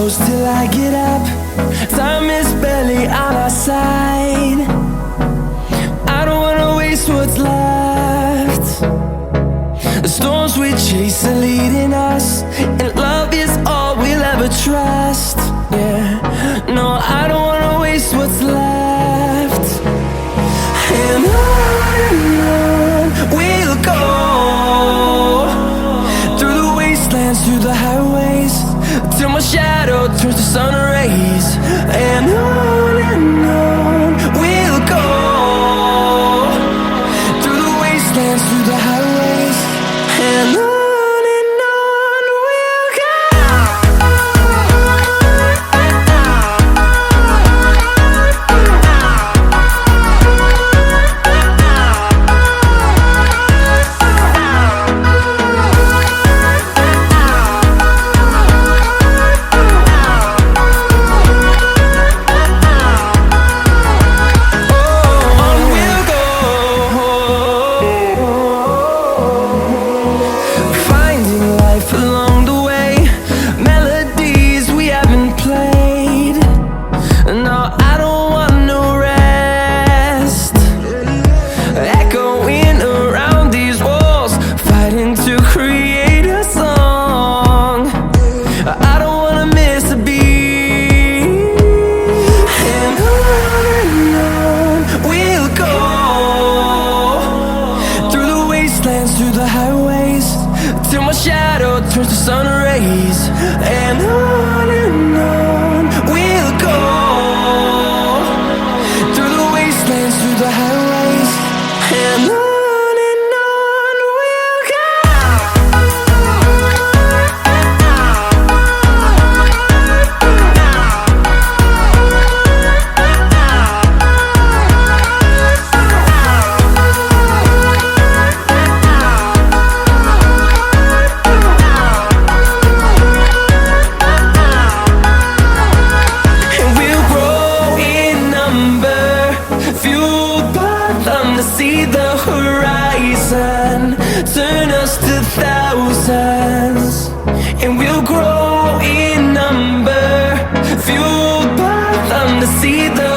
close till I get up. Time is barely on our side. I don't wanna waste what's left. The storms we chase are leading us, and love is all we'll ever trust. Yeah, no, I don't wanna waste what's left. And on we'll go, through the wastelands, through the highways, till my shadow turns to sun rays. And on we'll go, through the wastelands, through the highways, and on we'll go. Through the highways, till my shadow turns to sun rays. And on we'll go, through the wastelands, through the highways, and on we'll go. See the horizon turn us to thousands, and we'll grow in number, fueled by them to see the